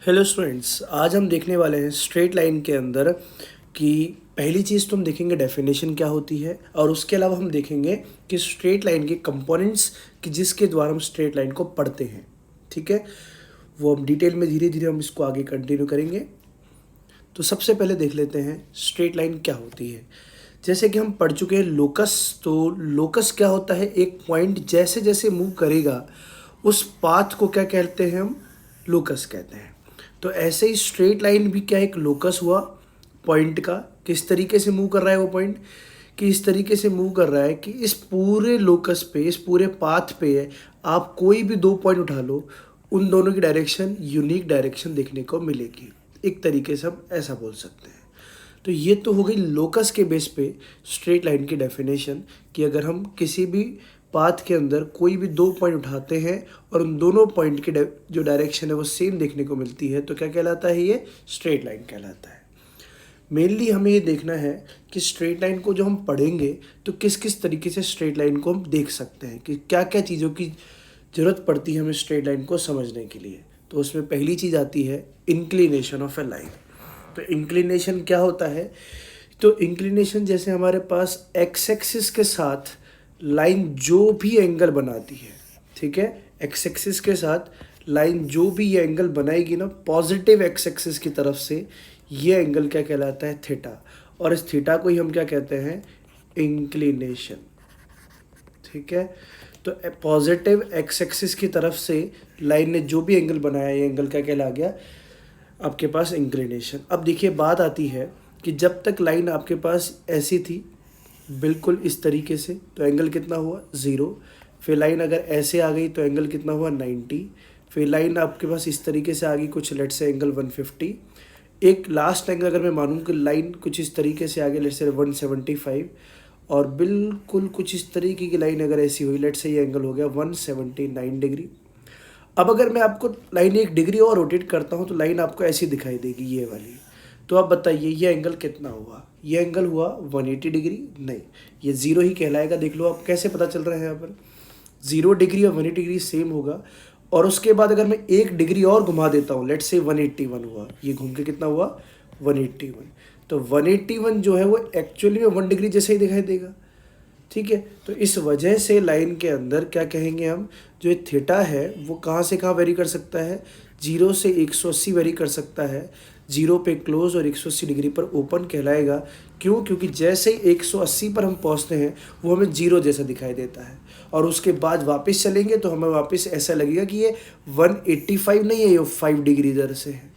Hello students, आज हम देखने वाले हैं स्ट्रेट लाइन के अंदर कि पहली चीज़ तो हम देखेंगे डेफिनेशन क्या होती है, और उसके अलावा हम देखेंगे कि स्ट्रेट लाइन के कंपोनेंट्स कि जिसके द्वारा हम स्ट्रेट लाइन को पढ़ते हैं। ठीक है, वो हम डिटेल में धीरे धीरे हम इसको आगे कंटिन्यू करेंगे। तो सबसे पहले देख लेते हैं स्ट्रेट लाइन क्या होती है। जैसे कि हम पढ़ चुके हैं लोकस, तो लोकस क्या होता है, एक पॉइंट जैसे जैसे मूव करेगा उस पाथ को क्या कहते हैं, हम लोकस कहते हैं। तो ऐसे ही स्ट्रेट लाइन भी क्या एक लोकस हुआ पॉइंट का। किस तरीके से मूव कर रहा है वो पॉइंट, कि इस तरीके से मूव कर रहा है कि इस पूरे लोकस पे, इस पूरे पाथ पे आप कोई भी दो पॉइंट उठा लो, उन दोनों की डायरेक्शन यूनिक डायरेक्शन देखने को मिलेगी। एक तरीके से हम ऐसा बोल सकते हैं। तो ये तो हो गई लोकस के बेस पे स्ट्रेट लाइन की डेफिनेशन, कि अगर हम किसी भी पाथ के अंदर कोई भी दो पॉइंट उठाते हैं और उन दोनों पॉइंट की जो डायरेक्शन है वो सेम देखने को मिलती है, तो क्या कहलाता है, ये स्ट्रेट लाइन कहलाता है। मेनली हमें ये देखना है कि स्ट्रेट लाइन को जो हम पढ़ेंगे तो किस किस तरीके से स्ट्रेट लाइन को हम देख सकते हैं, कि क्या क्या चीज़ों की ज़रूरत पड़ती है हमें स्ट्रेट लाइन को समझने के लिए। तो उसमें पहली चीज़ आती है इंक्लिनेशन ऑफ ए लाइन। तो इंक्लिनेशन क्या होता है, तो इंक्लिनेशन जैसे हमारे पास एक्स एक्सिस के साथ लाइन जो भी एंगल बनाती है, ठीक है, एक्स एक्सिस के साथ लाइन जो भी ये एंगल बनाएगी ना पॉजिटिव एक्स एक्सिस की तरफ से, ये एंगल क्या कहलाता है, थीटा। और इस थीटा को ही हम क्या कहते हैं, इंक्लिनेशन। ठीक है, तो पॉजिटिव एक्स एक्सिस की तरफ से लाइन ने जो भी एंगल बनाया, ये एंगल क्या कहला गया आपके पास, इंक्लिनेशन। अब देखिए बात आती है कि जब तक लाइन आपके पास ऐसी थी बिल्कुल इस तरीके से, तो एंगल कितना हुआ 0। फिर लाइन अगर ऐसे आ गई तो एंगल कितना हुआ 90। फिर लाइन आपके पास इस तरीके से आ गई, कुछ लेट से एंगल 150। एक लास्ट एंगल अगर मैं मानूँ कि लाइन कुछ इस तरीके से आ गई, लेट से 175। और बिल्कुल कुछ इस तरीके की लाइन अगर ऐसी हुई, लेट से ये एंगल हो गया 179 डिग्री। अब अगर मैं आपको लाइन 1 डिग्री और रोटेट करता हूँ तो लाइन आपको ऐसी दिखाई देगी, ये वाली। तो आप बताइए ये एंगल कितना हुआ, ये एंगल हुआ 180 डिग्री, नहीं ये 0 ही कहलाएगा। देख लो आप कैसे पता चल रहा है, यहाँ पर 0 डिग्री और 180 डिग्री सेम होगा। और उसके बाद अगर मैं 1 डिग्री और घुमा देता हूँ, लेट से 181 हुआ, ये घूम के कितना हुआ 181। तो 181 जो है वो एक्चुअली में 1 डिग्री जैसे ही दिखाई देगा। ठीक है, तो इस वजह से लाइन के अंदर क्या कहेंगे हम, जो ये थीटा है वो कहाँ से कहाँ वेरी कर सकता है, 0 से 180 वेरी कर सकता है। 0 पे क्लोज और 180 डिग्री पर ओपन कहलाएगा। क्यों, क्योंकि जैसे ही 180 पर हम पहुँचते हैं वो हमें 0 जैसा दिखाई देता है, और उसके बाद वापस चलेंगे तो हमें वापस ऐसा लगेगा कि ये 185 नहीं है, ये 5 डिग्री इधर से है,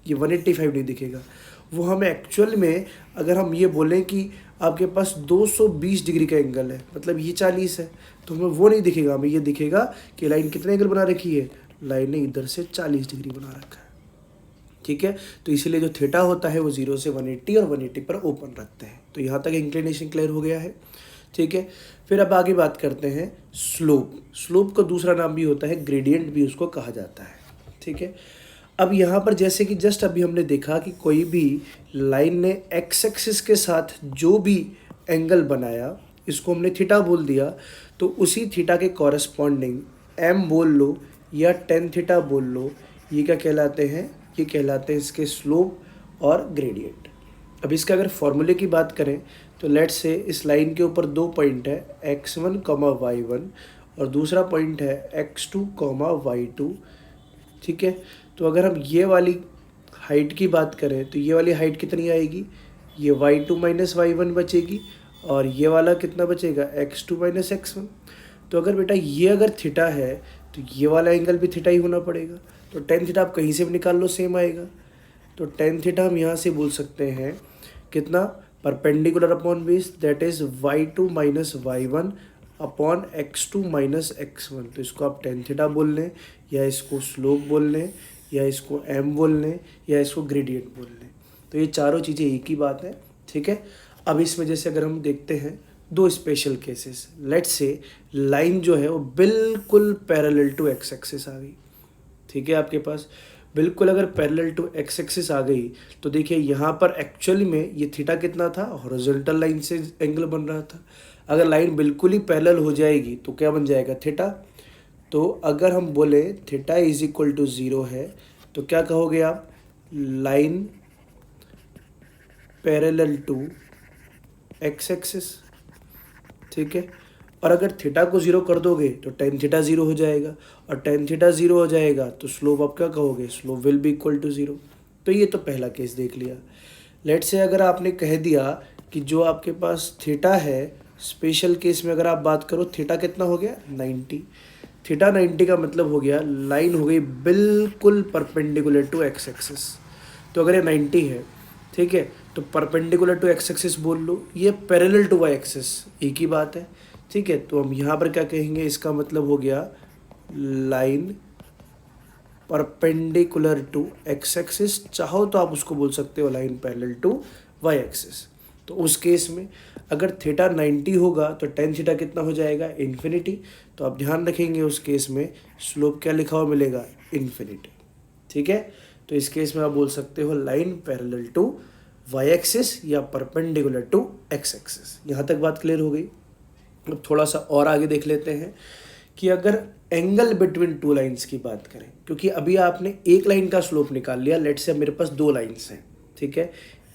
ये 185 डिग्री दिखेगा। वो हमें एक्चुअल में अगर हम ये बोलें कि आपके पास 220 डिग्री का एंगल है, मतलब ये 40 है, तो हमें वो नहीं दिखेगा, हमें ये दिखेगा कि लाइन कितने एंगल बना रखी है, लाइन ने इधर से 40 डिग्री बना रखा है। ठीक है, तो इसीलिए जो थीटा होता है वो 0 से 180 और 180 पर ओपन रखते हैं। तो यहाँ तक इंक्लिनेशन क्लियर हो गया है। ठीक है, फिर अब आगे बात करते हैं स्लोप। स्लोप का दूसरा नाम भी होता है ग्रेडियंट, भी उसको कहा जाता है। ठीक है, अब यहाँ पर जैसे कि जस्ट अभी हमने देखा कि कोई भी लाइन ने एक्स एक्सिस के साथ जो भी एंगल बनाया, इसको हमने थीटा बोल दिया, तो उसी थीटा के कॉरस्पॉन्डिंग एम बोल लो या टेन थीटा बोल लो, ये क्या कहलाते हैं, ये कहलाते हैं इसके स्लोप और ग्रेडियंट। अब इसका अगर फॉर्मूले की बात करें तो लेट्स से इस लाइन के ऊपर दो पॉइंट है, x1, y1, और दूसरा पॉइंट है x2, y2। ठीक है, तो अगर हम ये वाली हाइट की बात करें तो ये वाली हाइट कितनी आएगी, ये y2 माइनस y1 बचेगी, और ये वाला कितना बचेगा, x2 माइनस x1। तो अगर बेटा ये अगर थीटा है तो ये वाला एंगल भी थीटा ही होना पड़ेगा। तो टेन थीटा आप कहीं से भी निकाल लो, सेम आएगा। तो टेन थीटा हम यहाँ से बोल सकते हैं कितना, perpendicular upon base, that is y2 minus y1 upon x2 minus x1। तो इसको आप टेन थीटा बोल लें, या इसको स्लोप बोल लें, या इसको m बोल लें, या इसको ग्रेडियंट बोल लें। तो ये चारों चीज़ें एक ही बात है। ठीक है, अब इसमें जैसे अगर हम देखते हैं दो special cases, let's say line जो है वो बिल्कुल पैरेलल टू एक्स एक्सिस आ गई। ठीक है, आपके पास बिल्कुल अगर पैरेलल टू एक्स एक्सिस आ गई तो देखिए यहाँ पर एक्चुअली में ये थीटा कितना था, हॉरिजॉन्टल लाइन से एंगल बन रहा था। अगर लाइन बिल्कुल ही पैरेलल हो जाएगी तो क्या बन जाएगा, थीटा। तो अगर हम बोले थीटा इज इक्वल टू 0 है तो क्या कहोगे आप, line parallel to x axis, ठीक है। और अगर थीटा को जीरो कर दोगे तो टेन थीटा जीरो हो जाएगा, और टेन थीटा जीरो हो जाएगा तो स्लोप आप क्या कहोगे, slope will be equal to zero. तो ये तो पहला केस देख लिया। लेट से अगर आपने कह दिया कि जो आपके पास थीटा है, स्पेशल केस में अगर आप बात करो, थीटा कितना हो गया 90, थीटा 90 का मतलब हो गया लाइन हो गई बिल्कुल परपेंडिकुलर टू एक्स एक्सिस। तो अगर ये 90 है, ठीक है, तो परपेंडिकुलर टू एक्स एक्सिस बोल लो, ये पैरेलल टू वाई एक्सिस, एक ही बात है, ठीक है। तो हम यहाँ पर क्या कहेंगे, इसका मतलब हो गया line perpendicular to x axis, चाहो तो आप उसको बोल सकते हो line parallel to y axis. तो उस केस में अगर थीटा 90 होगा तो टेन थीटा कितना हो जाएगा, इन्फिनिटी। तो आप ध्यान रखेंगे उस केस में स्लोप क्या लिखा हुआ मिलेगा, इन्फिनिटी, ठीक है। तो इस केस में आप बोल सकते हो line parallel to y axis या परपेंडिकुलर टू एक्स एक्सिस। यहाँ तक बात क्लियर हो गई। अब थोड़ा सा और आगे देख लेते हैं कि अगर एंगल बिटवीन टू लाइंस की बात करें, क्योंकि अभी आपने एक लाइन का स्लोप निकाल लिया, लेट से मेरे पास दो लाइंस हैं, ठीक है,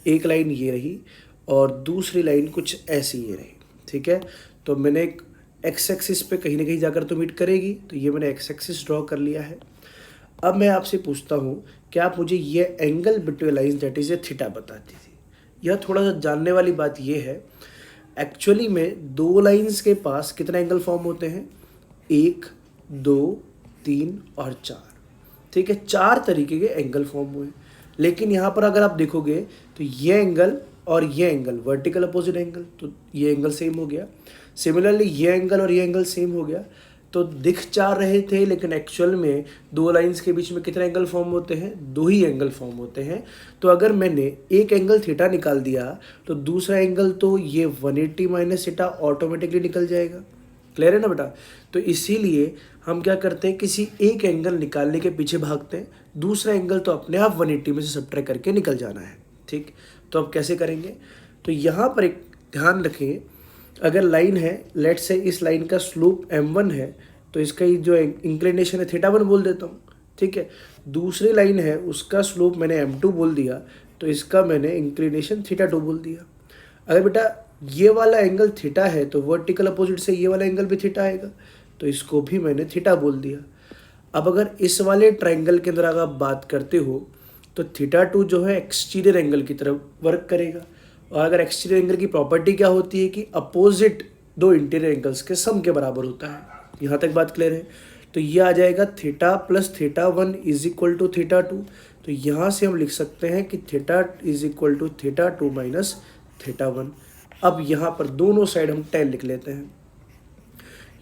एक लाइन ये रही और दूसरी लाइन कुछ ऐसी ये रही, ठीक है। तो मैंने एक एक्स एक्सिस पे कहीं ना कहीं जाकर तो मीट करेगी, तो ये मैंने एक्स एक्सिस ड्रॉ कर लिया है। अब मैं आपसे पूछता हूँ कि आप मुझे ये angle between lines that is a theta बता दीजिए। यह थोड़ा सा जानने वाली बात ये है, एक्चुअली में दो लाइंस के पास कितने एंगल फॉर्म होते हैं, 1 2 3 और 4, ठीक है, 4 तरीके के एंगल फॉर्म हुए। लेकिन यहाँ पर अगर आप देखोगे तो ये एंगल और ये एंगल वर्टिकल अपोजिट एंगल, तो ये एंगल सेम हो गया। सिमिलरली ये एंगल और ये एंगल सेम हो गया। तो दिख 4 रहे थे, लेकिन एक्चुअल में दो लाइंस के बीच में कितने एंगल फॉर्म होते हैं, 2 ही एंगल फॉर्म होते हैं। तो अगर मैंने एक एंगल थीटा निकाल दिया तो दूसरा एंगल तो ये 180 माइनस थीटा ऑटोमेटिकली निकल जाएगा। क्लियर है ना बेटा। तो इसीलिए हम क्या करते हैं, किसी एक एंगल निकालने के पीछे भागते हैं, दूसरा एंगल तो अपने आप 180 में से सब्ट्रैक्ट करके निकल जाना है, ठीक। तो अब कैसे करेंगे, तो यहाँ पर एक ध्यान रखें, अगर लाइन है, लेट से इस लाइन का स्लोप m1 है, तो इसका जो इंक्लिनेशन है θ1 बोल देता हूँ, ठीक है। दूसरी लाइन है, उसका स्लोप मैंने m2 बोल दिया, तो इसका मैंने इंक्लिनेशन θ2 बोल दिया। अगर बेटा ये वाला एंगल थीटा है तो वर्टिकल अपोजिट से ये वाला एंगल भी थीटा आएगा, तो इसको भी मैंने थीटा बोल दिया। अब अगर इस वाले ट्राइंगल के अंदर अगर आप बात करते हो तो θ2 जो है एक्सटीरियर एंगल की तरफ वर्क करेगा। और अगर एक्सटीरियर एंगल की प्रॉपर्टी क्या होती है कि अपोजिट दो इंटीरियर एंगल्स के सम के बराबर होता है। यहाँ तक बात क्लियर है। तो ये आ जाएगा theta plus θ1 is equal to θ2। तो यहाँ से हम लिख सकते हैं कि theta is equal to θ2 minus θ1। अब यहाँ पर दोनों साइड हम tan लिख लेते हैं।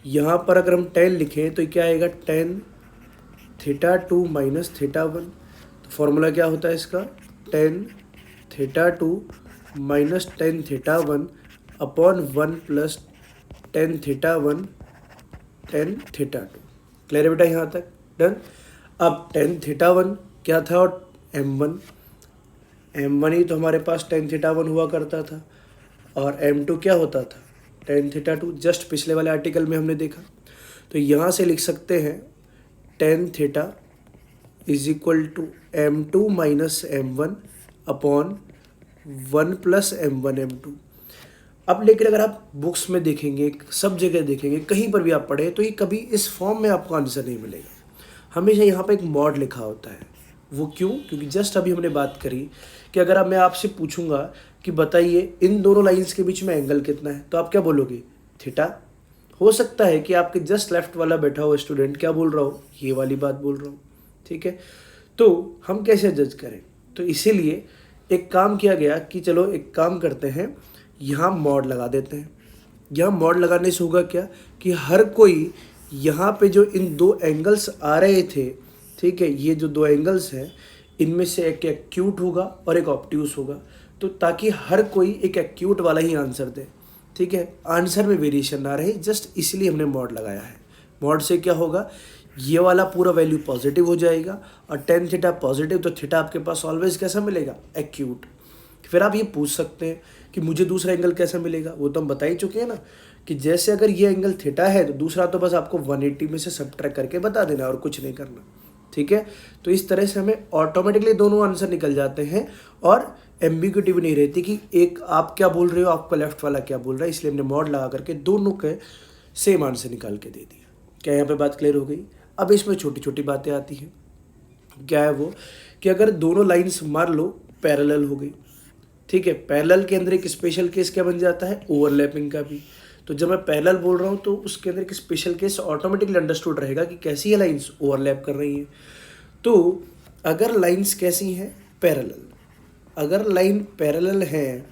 यहाँ पर अगर हम tan लिखें तो क्या आएगा, tan θ2 माइनस θ1। तो फॉर्मूला क्या होता है इसका, tan θ2 minus tan θ1 upon 1 plus tan θ1 tan θ2। Clear है बेटा यहाँ तक, डन। अब tan θ1 क्या था, और m1 ही तो हमारे पास tan θ1 हुआ करता था, और m2 क्या होता था, tan θ2, जस्ट पिछले वाले आर्टिकल में हमने देखा। तो यहाँ से लिख सकते हैं tan θ is equal to m2 minus m1 upon 1 plus m1 m2। अब लेकिन अगर आप बुक्स में देखेंगे, सब जगह देखेंगे, कहीं पर भी आप पढ़े, तो ये कभी इस फॉर्म में आपको आंसर नहीं मिलेगा। हमेशा यहाँ पर एक मॉड लिखा होता है। वो क्यों, क्योंकि जस्ट अभी हमने बात करी कि अगर अब मैं आपसे पूछूंगा कि बताइए इन दोनों लाइंस के बीच में एंगल कितना है, तो आप क्या बोलोगे, थीटा। हो सकता है कि आपके जस्ट लेफ्ट वाला बैठा हुआ स्टूडेंट क्या बोल रहा हो, ये वाली बात बोल रहा हूँ, ठीक है। तो हम कैसे जज करें, तो इसीलिए एक काम किया गया कि चलो एक काम करते हैं, यहाँ मॉड लगा देते हैं। यहाँ मॉड लगाने से होगा क्या कि हर कोई यहाँ पे जो इन दो एंगल्स आ रहे थे, ठीक है, ये जो दो एंगल्स हैं इनमें से एक एक्यूट होगा और एक ऑब्ट्यूस होगा, तो ताकि हर कोई एक एक्यूट वाला ही आंसर दे, ठीक है, आंसर में वेरिएशन ना रहे, जस्ट इसलिए हमने मॉड लगाया है। मॉड से क्या होगा, ये वाला पूरा वैल्यू पॉजिटिव हो जाएगा और tan थीटा पॉजिटिव, तो थीटा आपके पास ऑलवेज कैसा मिलेगा, एक्यूट। फिर आप ये पूछ सकते हैं कि मुझे दूसरा एंगल कैसा मिलेगा, वो तो हम बता ही चुके हैं ना कि जैसे अगर ये एंगल थीटा है तो दूसरा तो बस आपको 180 में से सब्ट्रैक्ट करके बता देना और कुछ नहीं करना, ठीक है। तो इस तरह से हमें ऑटोमेटिकली दोनों आंसर निकल जाते हैं और एम्बिग्यूटी भी नहीं रहती कि एक आप क्या बोल रहे हो, आपका लेफ्ट वाला क्या बोल रहा है, इसलिए हमने मॉड लगा करके दोनों के सेम आंसर निकाल के दे दिया। क्या यहाँ पे बात क्लियर हो गई? अब इसमें छोटी छोटी बातें आती हैं। क्या है वो कि अगर दोनों लाइन्स मान लो पैरेलल हो गई, ठीक है, पैरेलल के अंदर एक स्पेशल केस क्या बन जाता है, ओवरलैपिंग का भी। तो जब मैं पैरेलल बोल रहा हूँ तो उसके अंदर एक स्पेशल केस ऑटोमेटिकली अंडरस्टूड रहेगा कि कैसी ये लाइन्स ओवरलैप कर रही हैं। तो अगर लाइन्स कैसी हैं, पैरेलल, अगर लाइन पैरेलल है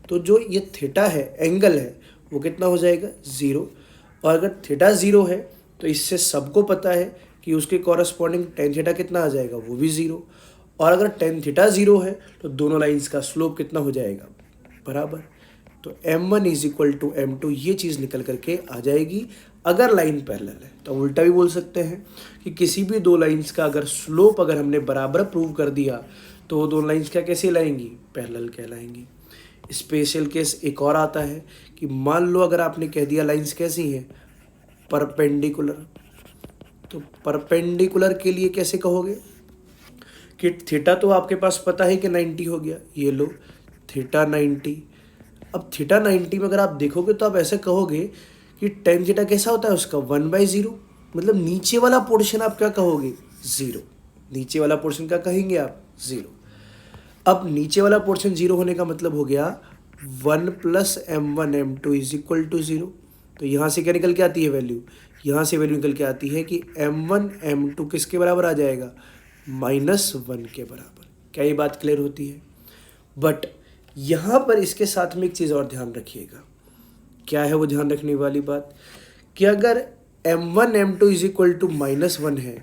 तो जो ये थीटा है, एंगल है, वो कितना हो जाएगा, 0। और अगर थीटा 0 है तो इससे सबको पता है कि उसके कॉरस्पॉन्डिंग टेन थीटा कितना आ जाएगा, वो भी 0। और अगर टेन थीटा 0 है तो दोनों लाइंस का स्लोप कितना हो जाएगा, बराबर। तो m1 is equal to m2 ये चीज़ निकल करके आ जाएगी अगर लाइन पैरेलल है। तो उल्टा भी बोल सकते हैं कि किसी भी दो लाइंस का अगर स्लोप अगर हमने बराबर प्रूव कर दिया तो वो दो लाइंस क्या कैसे लाएंगी, पैरेलल कहलाएंगी। स्पेशल केस एक और आता है कि मान लो अगर आपने कह दिया लाइंस कैसी हैं, परपेंडिकुलर। तो परपेंडिकुलर के लिए कैसे कहोगे कि थीटा तो आपके पास पता है कि 90 हो गया, ये लो थीटा 90। अब थीटा 90 में अगर आप देखोगे तो आप ऐसे कहोगे कि टेन थीटा कैसा होता है उसका 1/0, मतलब नीचे वाला पोर्शन आप क्या कहोगे, 0। नीचे वाला पोर्शन क्या कहेंगे आप, 0। अब नीचे वाला पोर्शन 0 होने का मतलब हो गया 1 + m1 m2 is equal to 0। तो यहाँ से क्या निकल के आती है वैल्यू, यहाँ से वैल्यू निकल के आती है कि m1 m2 किसके बराबर आ जाएगा, -1 के बराबर। क्या ये बात क्लियर होती है? बट यहाँ पर इसके साथ में एक चीज़ और ध्यान रखिएगा। क्या है वो ध्यान रखने वाली बात कि अगर m1 m2 is equal to -1 है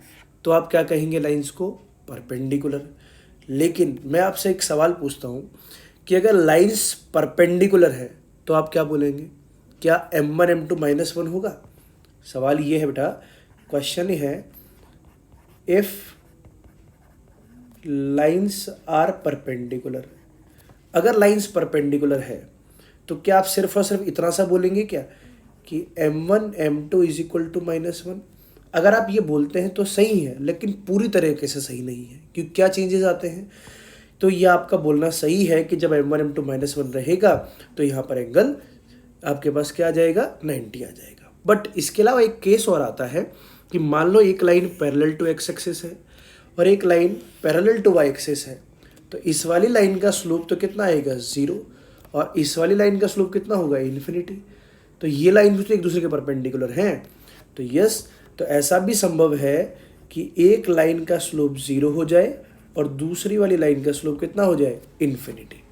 तो आप क्या कहेंगे लाइंस को, परपेंडिकुलर। लेकिन मैं आपसे एक सवाल पूछता हूँ कि अगर लाइंस परपेंडिकुलर है तो आप क्या बोलेंगे, क्या m1 m2 -1 होगा? सवाल ये है बेटा, क्वेश्चन है इफ लाइंस आर परपेंडिकुलर। अगर लाइंस परपेंडिकुलर है तो क्या आप सिर्फ और सिर्फ इतना सा बोलेंगे क्या कि m1 m2 is equal to -1? अगर आप ये बोलते हैं तो सही है, लेकिन पूरी तरीके से सही नहीं है, क्योंकि क्या चेंजेस आते हैं। तो ये आपका बोलना सही है कि जब m1 m2 -1 रहेगा तो यहाँ पर एंगल आपके पास क्या आ जाएगा, 90 आ जाएगा। बट इसके अलावा एक केस और आता है कि मान लो एक line parallel to x axis है और एक line parallel to y axis है, तो इस वाली लाइन का स्लोप तो कितना आएगा, 0, और इस वाली लाइन का स्लोप कितना होगा, इन्फिनिटी। तो ये लाइन भी तो एक दूसरे के परपेंडिकुलर हैं। तो यस, तो ऐसा भी संभव है कि एक लाइन का स्लोप 0 हो जाए और दूसरी वाली लाइन का स्लोप कितना हो जाए, इन्फिनिटी।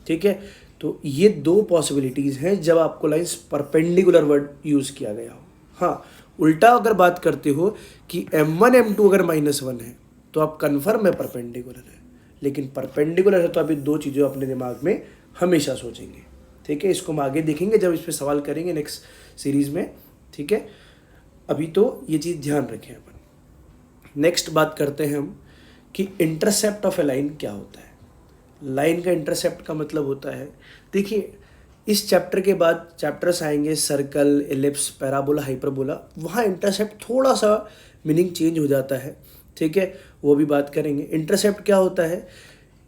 ठीक है, तो ये दो पॉसिबिलिटीज़ हैं जब आपको लाइन्स परपेंडिकुलर वर्ड यूज़ किया गया हो। हाँ, उल्टा अगर बात करते हो कि m1 m2 अगर -1 है तो आप कन्फर्म है परपेंडिकुलर है, लेकिन परपेंडिकुलर है तो अभी दो चीज़ें अपने दिमाग में हमेशा सोचेंगे। ठीक है, इसको हम आगे देखेंगे जब इस पर सवाल करेंगे नेक्स्ट सीरीज़ में। ठीक है, अभी तो ये चीज़ ध्यान रखें अपन। नेक्स्ट बात करते हैं हम कि इंटरसेप्ट ऑफ ए लाइन क्या होता है। लाइन का इंटरसेप्ट का मतलब होता है, देखिए इस चैप्टर के बाद चैप्टर्स आएंगे सर्कल, एलिप्स, पैराबोला, हाइपरबोला, वहाँ इंटरसेप्ट थोड़ा सा मीनिंग चेंज हो जाता है। ठीक है, वो भी बात करेंगे। इंटरसेप्ट क्या होता है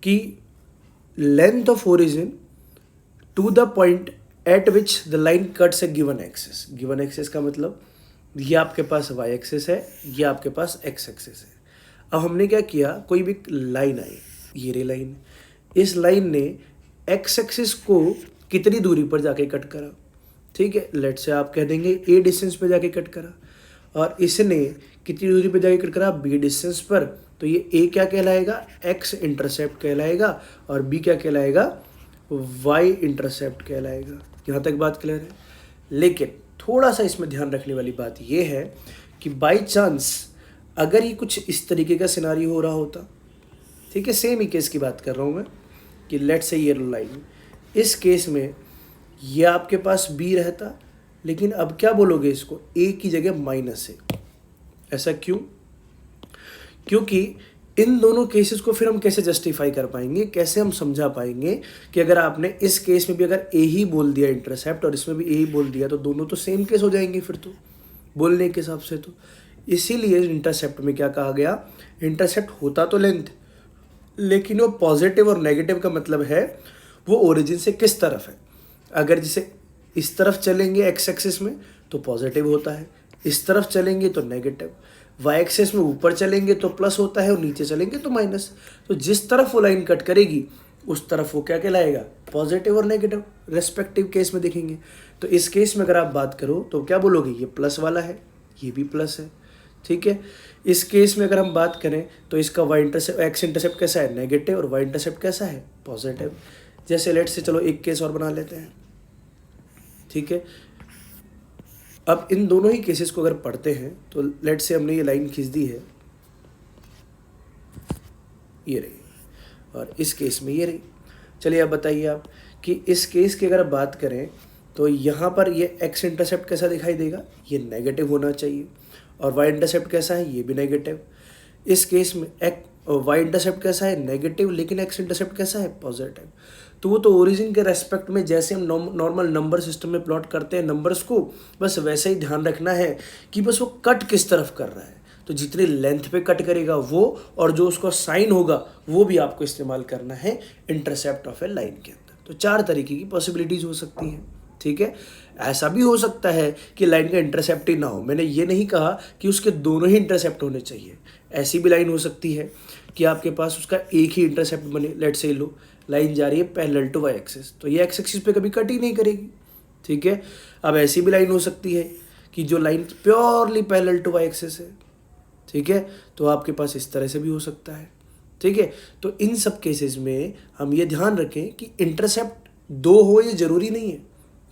कि length of origin to the point at which the line cuts a given axis. Given axis का मतलब ये आपके पास वाई एक्सिस है, ये आपके पास एक्स एक्सिस है। अब हमने क्या किया, कोई भी लाइन आई, ये रे लाइन, इस लाइन ने एक्स एक्सिस को कितनी दूरी पर जाके कट करा। ठीक है, लेट से आप कह देंगे ए डिस्टेंस पे जाके कट करा, और इसने कितनी दूरी पे जाके कट करा, बी डिस्टेंस पर। तो ये ए क्या कहलाएगा, एक्स इंटरसेप्ट कहलाएगा, और बी क्या कहलाएगा, वाई इंटरसेप्ट कहलाएगा। यहाँ तक बात क्लियर है। लेकिन थोड़ा सा इसमें ध्यान रखने वाली बात ये है कि बाई चांस अगर ये कुछ इस तरीके का सिनारी हो रहा होता, ठीक है, सेम ही केस की बात कर रहा हूँ मैं, कि लेट से ये लाइन, इस केस में ये आपके पास बी रहता, लेकिन अब क्या बोलोगे इसको, ए की जगह माइनस है। ऐसा क्यों? क्योंकि इन दोनों केसेस को फिर हम कैसे जस्टिफाई कर पाएंगे, कैसे हम समझा पाएंगे कि अगर आपने इस केस में भी अगर ए ही बोल दिया इंटरसेप्ट और इसमें भी ए ही बोल दिया तो दोनों तो सेम केस हो जाएंगे फिर तो बोलने के हिसाब से। तो इसीलिए इंटरसेप्ट में क्या कहा गया, इंटरसेप्ट होता तो लेंथ, लेकिन वो पॉजिटिव और नेगेटिव का मतलब है वो ओरिजिन से किस तरफ है। अगर जैसे इस तरफ चलेंगे एक्स एक्सिस में तो पॉजिटिव होता है, इस तरफ चलेंगे तो नेगेटिव, वाई एक्सिस में ऊपर चलेंगे तो प्लस होता है और नीचे चलेंगे तो माइनस। तो जिस तरफ वो लाइन कट करेगी उस तरफ वो क्या कहलाएगा, पॉजिटिव और नेगेटिव रेस्पेक्टिव केस में देखेंगे। तो इस केस में अगर आप बात करो तो क्या बोलोगे, ये प्लस वाला है, ये भी प्लस है, ठीक है। इस केस में अगर हम बात करें तो इसका वाई इंटरसेप्ट एक्स इंटरसेप्ट कैसा है, नेगेटिव, और वाई इंटरसेप्ट कैसा है, पॉजिटिव। जैसे लेट से चलो एक केस और बना लेते हैं, ठीक है। अब इन दोनों ही केसेस को अगर पढ़ते हैं तो लेट से हमने ये लाइन खींच दी है, ये रही, और इस केस में ये रही। चलिए अब बताइए आप कि इस केस की अगर बात करें तो यहाँ पर ये एक्स इंटरसेप्ट कैसा दिखाई देगा, ये नेगेटिव होना चाहिए, और वाई इंटरसेप्ट कैसा है, ये भी नेगेटिव। इस केस में वाई इंटरसेप्ट कैसा है, नेगेटिव, लेकिन एक्स इंटरसेप्ट कैसा है, पॉजिटिव। तो वो तो ओरिजिन के रेस्पेक्ट में जैसे हम नॉर्मल नंबर सिस्टम में प्लॉट करते हैं नंबर्स को, बस वैसे ही ध्यान रखना है कि बस वो कट किस तरफ कर रहा है। तो जितनी लेंथ पे कट करेगा वो, और जो उसका साइन होगा वो भी आपको इस्तेमाल करना है इंटरसेप्ट ऑफ ए लाइन के अंदर। तो 4 तरीके की पॉसिबिलिटीज़ हो सकती हैं, ठीक है। ऐसा भी हो सकता है कि लाइन का इंटरसेप्ट ही ना हो, मैंने ये नहीं कहा कि उसके दोनों ही इंटरसेप्ट होने चाहिए। ऐसी भी लाइन हो सकती है कि आपके पास उसका एक ही इंटरसेप्ट बने। लेट से लो लाइन जा रही है पैरेलल टू वाई एक्सिस, तो ये एक्स एक्सिस पे कभी कट ही नहीं करेगी, ठीक है। अब ऐसी भी लाइन हो सकती है कि जो line purely parallel to y axis है, ठीक है, तो आपके पास इस तरह से भी हो सकता है, ठीक है। तो इन सब केसेस में हम ये ध्यान रखें कि इंटरसेप्ट 2 हो ये ज़रूरी नहीं है,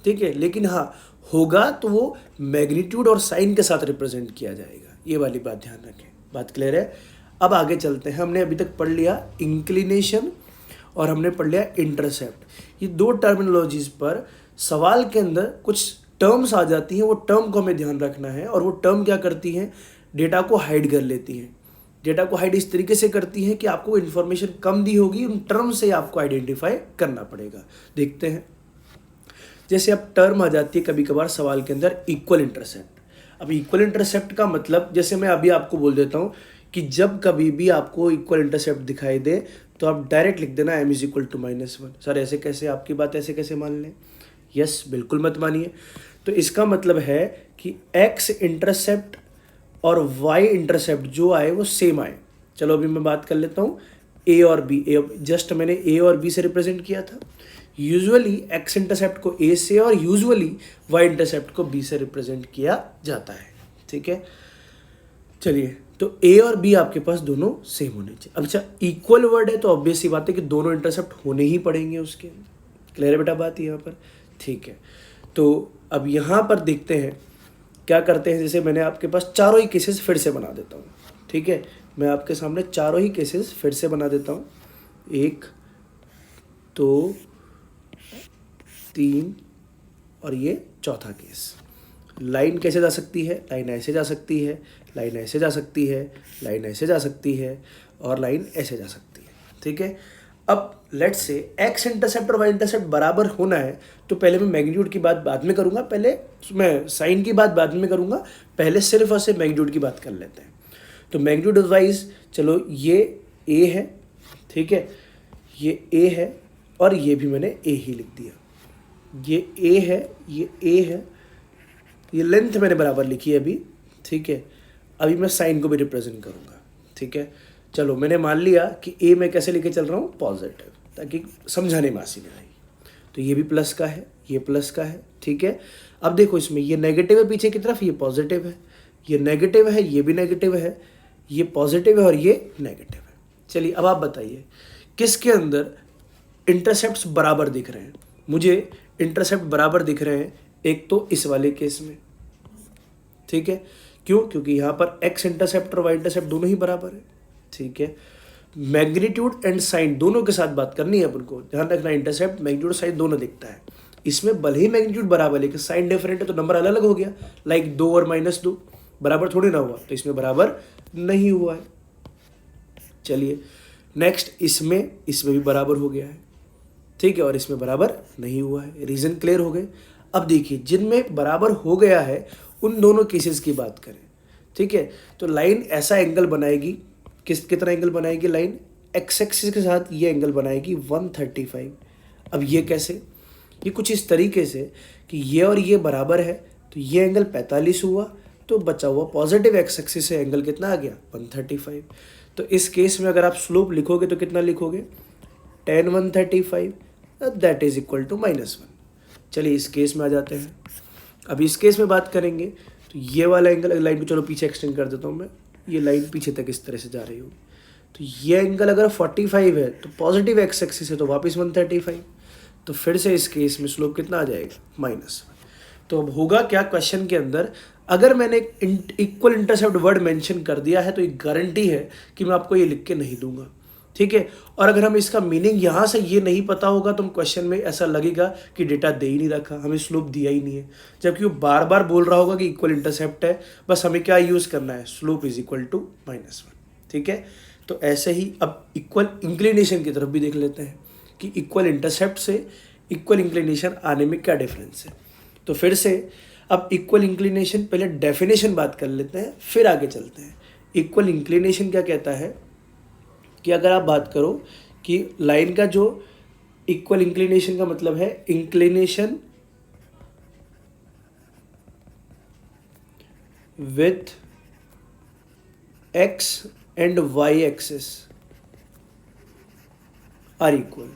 ठीक है, लेकिन हाँ होगा तो वो मैग्नीट्यूड और साइन के साथ रिप्रेजेंट किया जाएगा, ये वाली बात ध्यान रखें। बात क्लियर है। अब आगे चलते हैं। हमने अभी तक पढ़ लिया इंक्लिनेशन और हमने पढ़ लिया इंटरसेप्ट। ये 2 टर्मिनोलॉजीज पर सवाल के अंदर कुछ टर्म्स आ जाती हैं, वो टर्म को हमें ध्यान रखना है। और वो टर्म क्या करती हैं, डेटा को हाइड कर लेती हैं। डेटा को हाइड इस तरीके से करती हैं कि आपको इन्फॉर्मेशन कम दी होगी, उन टर्म से आपको आइडेंटिफाई करना पड़ेगा। देखते हैं, जैसे अब टर्म आ जाती है कभी कभार सवाल के अंदर इक्वल इंटरसेप्ट। अब इक्वल इंटरसेप्ट का मतलब, जैसे मैं अभी आपको बोल देता हूँ कि जब कभी भी आपको इक्वल इंटरसेप्ट दिखाई दे तो आप डायरेक्ट लिख देना m is equal to -1। Sir ऐसे कैसे, आपकी बात ऐसे कैसे मान लें? यस, बिल्कुल मत मानिए। तो इसका मतलब है कि x इंटरसेप्ट और y इंटरसेप्ट जो आए वो सेम आए। चलो अभी मैं बात कर लेता हूँ a और b। जस्ट मैंने a और b से रिप्रेजेंट किया था। यूजुअली x इंटरसेप्ट को a से और यूजुअली y इंटरसेप्ट को b से रिप्रेजेंट किया जाता है, ठीक है। चलिए, तो a और b आपके पास दोनों सेम होने चाहिए। अब अच्छा इक्वल वर्ड है तो ऑब्वियस सी बात है कि दोनों इंटरसेप्ट होने ही पड़ेंगे उसके। क्लियर है बेटा बात यहाँ पर? ठीक है। तो अब यहाँ पर देखते हैं क्या करते हैं। जैसे मैंने आपके पास चारों ही केसेस फिर से बना देता हूँ, ठीक है। मैं आपके सामने चारों ही केसेस फिर से बना देता हूँ। 1 2 3 और ये चौथा केस। लाइन कैसे जा सकती है? लाइन ऐसे जा सकती है, लाइन ऐसे जा सकती है, लाइन ऐसे जा सकती है, और लाइन ऐसे जा सकती है, ठीक है। अब लेट्स से एक्स इंटरसेप्ट और वाई इंटरसेप्ट बराबर होना है तो पहले मैं मैग्नीट्यूड की बात बाद में करूँगा, पहले मैं साइन की बात बाद में करूँगा, पहले सिर्फ और सिर्फ मैग्नीट्यूड की बात कर लेते हैं। तो मैग्नीट्यूड वाइज चलो ये ए है, ठीक है, ये ए है, और ये भी मैंने ए ही लिख दिया। ये ए है, ये ए है, ये लेंथ मैंने बराबर लिखी है अभी, ठीक है। अभी मैं साइन को भी रिप्रेजेंट करूँगा, ठीक है। चलो मैंने मान लिया कि ए मैं कैसे लेके चल रहा हूँ, पॉजिटिव, ताकि समझाने में आसानी आए। तो ये भी प्लस का है, ये प्लस का है, ठीक है। अब देखो इसमें ये नेगेटिव है पीछे की तरफ, ये पॉजिटिव है, ये नेगेटिव है, ये भी नेगेटिव है, ये पॉजिटिव है और ये नेगेटिव है। चलिए अब आप बताइए किसके अंदर इंटरसेप्ट्स बराबर दिख रहे हैं? मुझे इंटरसेप्ट बराबर दिख रहे हैं एक तो इस वाले केस में, ठीक है। क्यों? क्योंकि यहाँ पर एक्स इंटरसेप्ट और वाई इंटरसेप्ट दोनों ही बराबर है, ठीक है। मैग्नीट्यूड एंड साइन दोनों के साथ बात करनी है अपन को, ध्यान रखना इंटरसेप्ट मैग्नीट्यूड साइन दोनों दिखता है। इसमें भले ही मैग्नीट्यूड बराबर लेकिन साइन डिफरेंट है तो नंबर अलग अलग हो गया, लाइक 2 और -2 बराबर थोड़ी ना हुआ, तो इसमें बराबर नहीं हुआ है। चलिए नेक्स्ट, इसमें भी बराबर हो गया है, ठीक है, और इसमें बराबर नहीं हुआ है। रीजन क्लियर हो गए। अब देखिए जिनमें बराबर हो गया है उन दोनों केसेस की बात करें, ठीक है। तो लाइन ऐसा एंगल बनाएगी, कितना एंगल बनाएगी लाइन, एक्स एक्सिस के साथ ये एंगल बनाएगी 135। अब ये कैसे, ये कुछ इस तरीके से कि ये और ये बराबर है, तो ये एंगल 45 हुआ, तो बचा हुआ पॉजिटिव एक्स एक्सिस से एंगल कितना आ गया 135। तो इस केस में अगर आप स्लोप लिखोगे तो कितना लिखोगे, tan 135 that is equal to -1। चलिए इस केस में आ जाते हैं। अब इस केस में बात करेंगे तो ये वाला एंगल, लाइन को चलो पीछे एक्सटेंड कर देता हूँ मैं, ये लाइन पीछे तक इस तरह से जा रही होगी, तो ये एंगल अगर 45 है तो पॉजिटिव एक्स एक्सिस है तो वापस 135, तो फिर से इस केस में स्लोप कितना आ जाएगा -1। तो अब होगा क्या क्वेश्चन के अंदर, अगर मैंने इक्वल इंटरसेप्ट वर्ड मेंशन कर दिया है तो एक गारंटी है कि मैं आपको ये लिख के नहीं दूंगा, ठीक है। और अगर हम इसका मीनिंग यहाँ से ये नहीं पता होगा तो हम क्वेश्चन में ऐसा लगेगा कि डेटा दे ही नहीं रखा, हमें स्लोप दिया ही नहीं है, जबकि वो बार बार बोल रहा होगा कि इक्वल इंटरसेप्ट है, बस हमें क्या यूज़ करना है, स्लोप इज इक्वल टू -1, ठीक है। तो ऐसे ही अब इक्वल इंक्लिनेशन की तरफ भी देख लेते हैं कि इक्वल इंटरसेप्ट से इक्वल इंक्लिनेशन आने में क्या डिफरेंस है। तो फिर से अब इक्वल इंक्लिनेशन, पहले डेफिनेशन बात कर लेते हैं फिर आगे चलते हैं। इक्वल इंक्लिनेशन क्या कहता है कि अगर आप बात करो कि लाइन का जो इक्वल इंक्लिनेशन का मतलब है inclination with x and y axis are equal.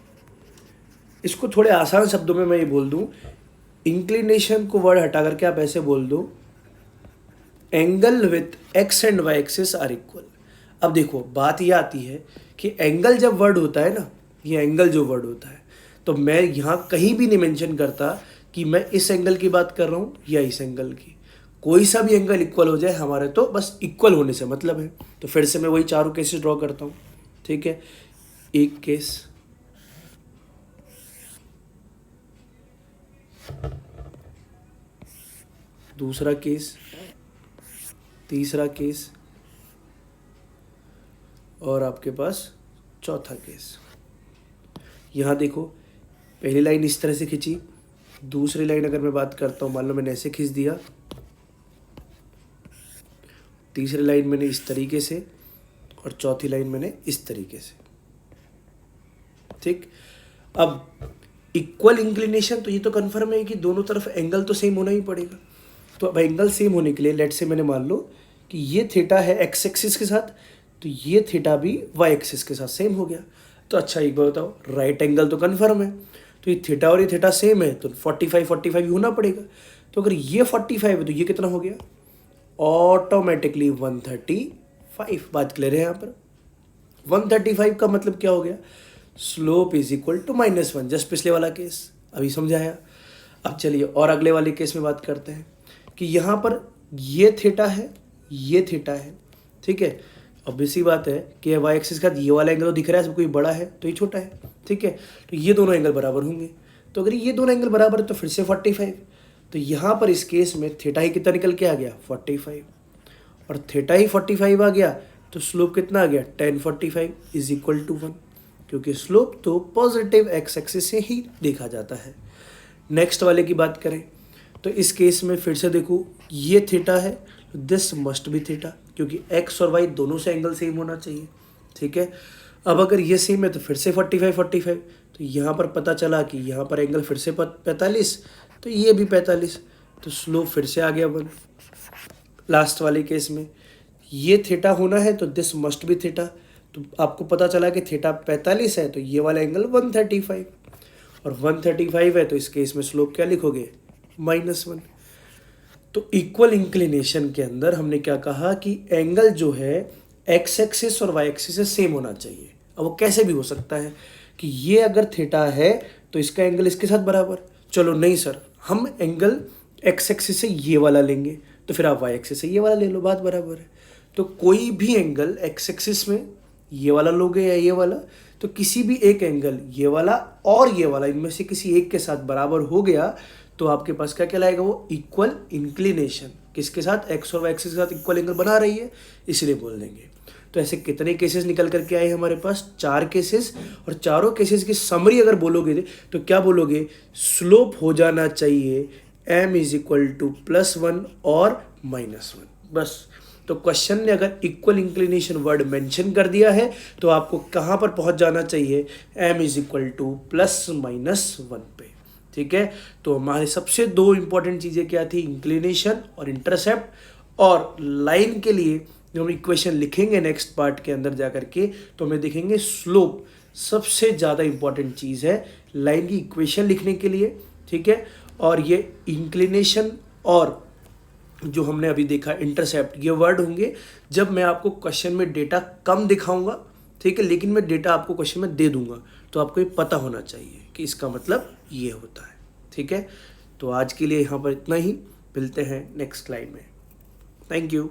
इसको थोड़े आसान शब्दों में मैं ये बोल दूं, इंक्लिनेशन को वर्ड हटा करके आप ऐसे बोल दो, angle with x and y axis are equal. अब देखो बात ये आती है कि एंगल जब वर्ड होता है ना, ये एंगल जो वर्ड होता है, तो मैं यहाँ कहीं भी नहीं मेंशन करता कि मैं इस एंगल की बात कर रहा हूँ या इस एंगल की, कोई सा भी एंगल इक्वल हो जाए हमारे तो बस इक्वल होने से मतलब है। तो फिर से मैं वही चारों केसेस ड्रॉ करता हूँ, ठीक है। एक केस, दूसरा केस, तीसरा केस और आपके पास चौथा केस। यहाँ देखो पहली लाइन इस तरह से खींची, दूसरी लाइन अगर मैं बात करता हूँ, मान लो मैंने ऐसे खींच दिया, तीसरी लाइन मैंने इस तरीके से और चौथी लाइन मैंने इस तरीके से, ठीक। अब इक्वल इंक्लिनेशन, तो ये तो कन्फर्म है कि दोनों तरफ एंगल तो सेम होना ही पड़ेगा। तो अब एंगल सेम होने के लिए लेट से मैंने मान लो कि ये थीटा है एक्स एक्सिस के साथ, तो ये थीटा भी वाई एक्सिस के साथ सेम हो गया। तो अच्छा एक बात बताओ, राइट एंगल तो कन्फर्म है, तो ये थीटा और ये थीटा सेम है तो 45 होना पड़ेगा। तो अगर ये 45 है तो ये कितना हो गया, ऑटोमेटिकली 135। बात क्लियर है यहाँ पर। 135 का मतलब क्या हो गया, slope is equal to -1, just पिछले वाला केस अभी समझाया। अब चलिए और अगले वाले केस में बात करते हैं कि यहाँ पर ये थीटा है, ये थीटा है, ठीक है। ऑब्वियसली बात है कि वाई एक्सिस का ये वाला एंगल तो दिख रहा है, सब कोई बड़ा है तो ये छोटा है, ठीक है। तो ये दोनों एंगल बराबर होंगे, तो अगर ये दोनों एंगल बराबर है तो फिर से 45। तो यहाँ पर इस केस में थीटा ही कितना निकल के आ गया 45, और थीटा ही 45 आ गया तो स्लोप कितना आ गया tan 45 इज इक्वल टू 1, क्योंकि स्लोप तो पॉजिटिव एक्स एक्सिस से ही देखा जाता है। नेक्स्ट वाले की बात करें तो इस केस में फिर से देखो ये थीटा है, दिस मस्ट बी थीटा, क्योंकि एक्स और वाई दोनों से एंगल सेम होना चाहिए, ठीक है। अब अगर ये सेम है तो फिर से 45, तो यहाँ पर पता चला कि यहाँ पर एंगल फिर से 45, तो ये भी 45, तो स्लोप फिर से आ गया 1। लास्ट वाले केस में ये थीटा होना है तो दिस मस्ट बी थीटा, तो आपको पता चला कि थीटा 45 है तो ये वाला एंगल 135, और 135 है तो इस केस में स्लोप क्या लिखोगे -1। तो इक्वल इंक्लिनेशन के अंदर हमने क्या कहा कि एंगल जो है एक्स एक्सिस और वाई एक्सिस से सेम होना चाहिए। अब वो कैसे भी हो सकता है कि ये अगर थीटा है तो इसका एंगल इसके साथ बराबर, चलो नहीं सर हम एंगल एक्स एक्सिस से ये वाला लेंगे, तो फिर आप वाई एक्सिस से ये वाला ले लो, बात बराबर है। तो कोई भी एंगल एक्स एक्सिस में ये वाला लोगे या ये वाला, तो किसी भी एक एंगल ये वाला और ये वाला इनमें से किसी एक के साथ बराबर हो गया तो आपके पास क्या कहलाएगा, वो इक्वल इंक्लिनेशन। किसके साथ, एक्स और वाई एक्सिस के साथ इक्वल एंगल बना रही है, इसलिए बोल देंगे। तो ऐसे कितने केसेस निकल करके आए हमारे पास, 4 केसेस, और चारों केसेस की समरी अगर बोलोगे तो क्या बोलोगे, स्लोप हो जाना चाहिए m इज इक्वल टू +1 और -1। बस तो क्वेश्चन ने अगर इक्वल इंक्लिनेशन वर्ड मेंशन कर दिया है तो आपको कहाँ पर पहुँच जाना चाहिए, m इज इक्वल टू ±1 पे। ठीक है, तो हमारे सबसे दो इंपॉर्टेंट चीज़ें क्या थी, इंक्लिनेशन और इंटरसेप्ट। और लाइन के लिए जो हम इक्वेशन लिखेंगे नेक्स्ट पार्ट के अंदर जा करके, तो हमें देखेंगे स्लोप सबसे ज़्यादा इंपॉर्टेंट चीज़ है लाइन की इक्वेशन लिखने के लिए। ठीक है, और ये इंक्लिनेशन और जो हमने अभी देखा इंटरसेप्ट, ये वर्ड होंगे जब मैं आपको क्वेश्चन में डेटा कम दिखाऊंगा। ठीक है, लेकिन मैं डेटा आपको क्वेश्चन में दे दूंगा, तो आपको ये पता होना चाहिए कि इसका मतलब ये होता है। ठीक है, तो आज के लिए यहाँ पर इतना ही, मिलते हैं नेक्स्ट स्लाइड में। Thank you.